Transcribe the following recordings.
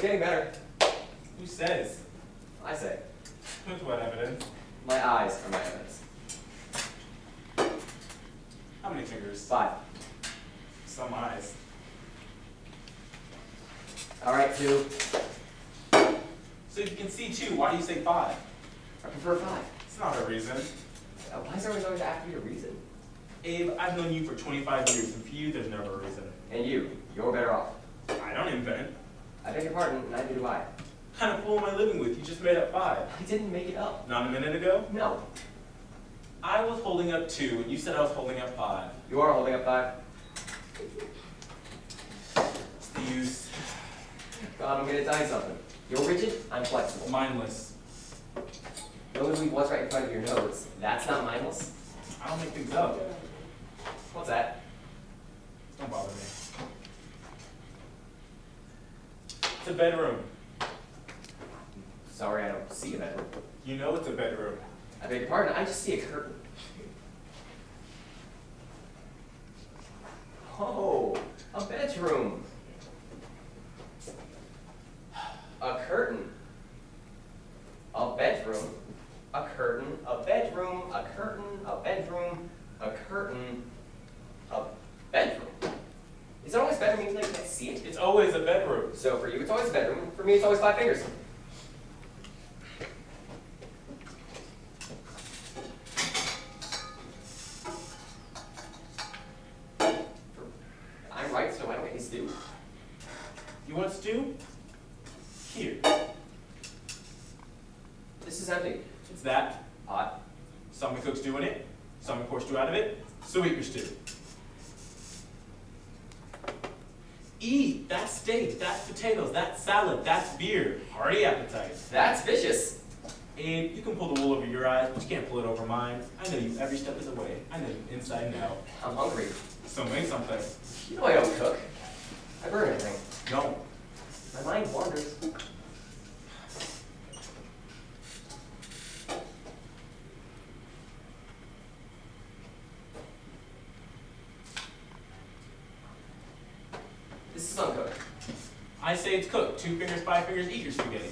It's getting better. Who says? I say. With what evidence? My eyes are my evidence. How many fingers? 5. Some eyes. All right, 2. So if you can see 2, why do you say 5? I prefer 5. It's not a reason. Why is there always have to be a reason? Abe, I've known you for 25 years, and for you, there's never a reason. And you're better off. I don't invent. I beg your pardon, neither do I. What kind of fool am I living with? You just made up 5. I didn't make it up. Not a minute ago? No. I was holding up 2, and you said I was holding up 5. You are holding up 5. What's the use? God, I'm gonna tell you something. You're rigid, I'm flexible. Mindless. Notice what's right in front of your nose. That's not mindless. I don't make things up. What's that? Don't bother me. It's a bedroom. Sorry, I don't see a bedroom. You know it's a bedroom. I beg your pardon, I just see a curtain. Oh, a bedroom. A curtain. A bedroom. A curtain. A bedroom. A curtain. A bedroom. A curtain. A bedroom. Is it always bedroom means like you can't see it? It's always a bedroom. So for you, it's always a bedroom. For me, it's always 5 fingers. I'm right, so I don't get any stew. You want stew? Here. This is empty. It's that. Hot. Some cook stew in it. Some pour stew out of it. So eat your stew. Eat. That's steak. That's potatoes. That's salad. That's beer. Hearty appetite. That's vicious. Abe, you can pull the wool over your eyes, but you can't pull it over mine. I know you every step of the way. I know you inside and out. I'm hungry. So make something. You know I don't cook. I burn everything. No. My mind wanders. This is uncooked. I say it's cooked. 2 fingers, 5 fingers, eat your spaghetti.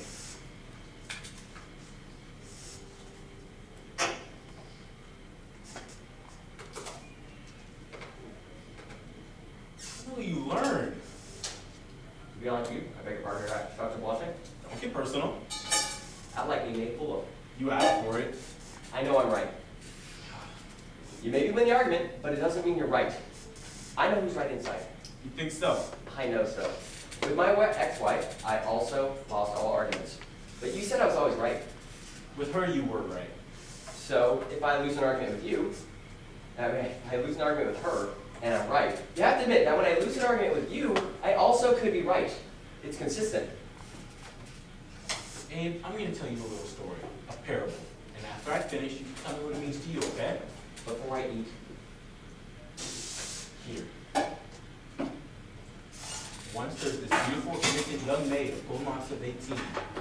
What will you learn? To be honest with you, I beg your pardon, Dr. Blanchett. Don't get personal. I like being made full of. You asked for it. I know I'm right. You may win the argument, but it doesn't mean you're right. I know who's right inside. You think so? I know so. With my ex-wife, I also lost all arguments. But you said I was always right. With her, you were right. So if I lose an argument with you, if I lose an argument with her, and I'm right, you have to admit that when I lose an argument with you, I also could be right. It's consistent. Abe, I'm going to tell you a little story, a parable. And after I finish, you can tell me what it means to you, okay? Before I eat. Here. Once there's this beautiful, innocent young maid of full months of 18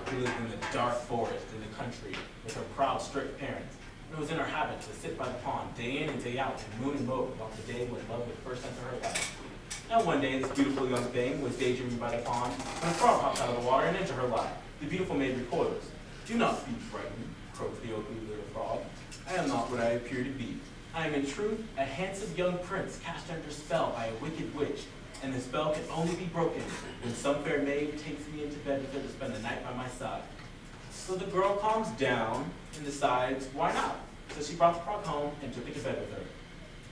who lived in the dark forest in the country with her proud, strict parents. And it was in her habit to sit by the pond day in and day out and moon and mope about the day when love was first entered her life. Now one day, this beautiful young thing was daydreaming by the pond when a frog hopped out of the water and into her life. The beautiful maid recoils. "Do not be frightened," croaks the ugly little frog. "I am not what I appear to be. I am in truth a handsome young prince cast under spell by a wicked witch, and the spell can only be broken when some fair maid takes me into bed with her to spend the night by my side." So the girl calms down and decides, why not? So she brought the frog home and took it to bed with her.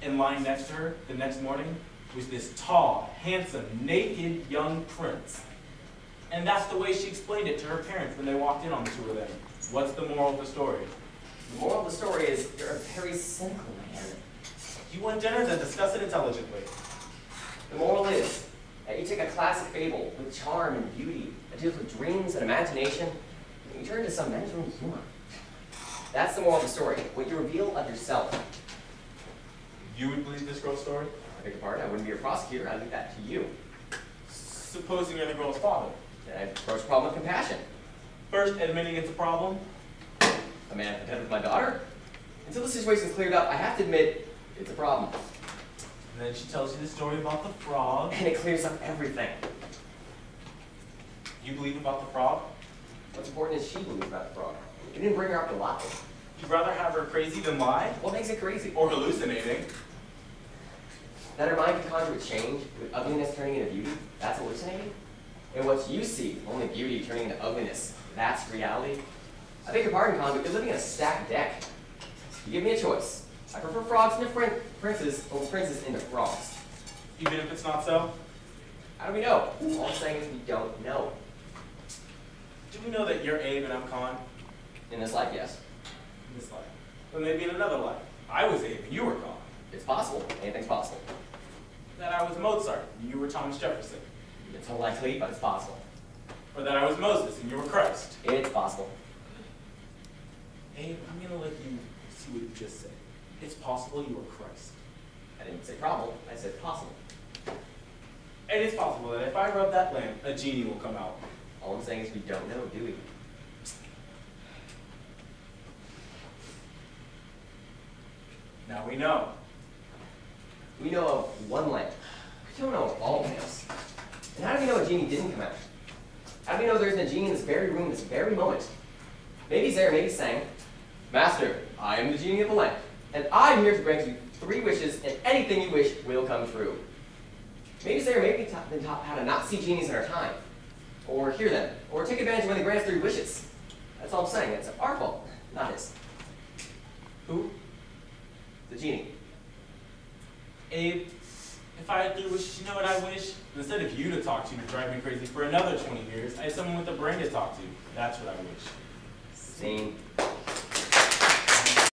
And lying next to her the next morning was this tall, handsome, naked young prince. And that's the way she explained it to her parents when they walked in on the two of them. What's the moral of the story? The moral of the story is you're a very cynical man. You want dinner, then discuss it intelligently. The moral is that you take a classic fable with charm and beauty that deals with dreams and imagination, and you turn it into some mental humor. That's the moral of the story, what you reveal of yourself. You would believe this girl's story? I beg your pardon, I wouldn't be your prosecutor, I'd leave that to you. Supposing you're the girl's father. Then I'd approach the problem with compassion. First, admitting it's a problem. A man at the head with my daughter. Until the situation's cleared up, I have to admit it's a problem. And then she tells you the story about the frog. And it clears up everything. You believe about the frog? What's important is she believes about the frog. You didn't bring her up to lie. You'd rather have her crazy than lie? What makes it crazy? Or hallucinating? That her mind can conjure with change, with ugliness turning into beauty, that's hallucinating? And what you see, only beauty turning into ugliness, that's reality? I beg your pardon, Conduit, you're living in a stacked deck. You give me a choice. I prefer frogs into princes over princes into frogs. Even if it's not so? How do we know? All I'm saying is we don't know. Do we know that you're Abe and I'm Con? In this life, yes. In this life. But maybe in another life. I was Abe and you were Con. It's possible. Anything's possible. That I was Mozart and you were Thomas Jefferson. It's unlikely, but it's possible. Or that I was Moses and you were Christ. It's possible. Abe, I'm gonna let you see what you just said. It's possible you were Christ. I didn't say probable, I said possible. And it's possible that if I rub that lamp, a genie will come out. All I'm saying is we don't know, do we? Now we know. We know of one lamp. We don't know of all lamps. And how do we know a genie didn't come out? How do we know there isn't a genie in this very room, this very moment? Maybe Zara, maybe sang, Master, I am the genie of the lamp, and I'm here to grant you 3 wishes, and anything you wish will come true. Maybe Zara, maybe been taught how to not see genies in our time, or hear them, or take advantage when they grant 3 wishes. That's all I'm saying. It's our fault, not his. Who? The genie. Abe, if I had 3 wishes, you know what I wish? Instead of you to talk to drive me crazy for another 20 years, I had someone with a brain to talk to. That's what I wish. Scene.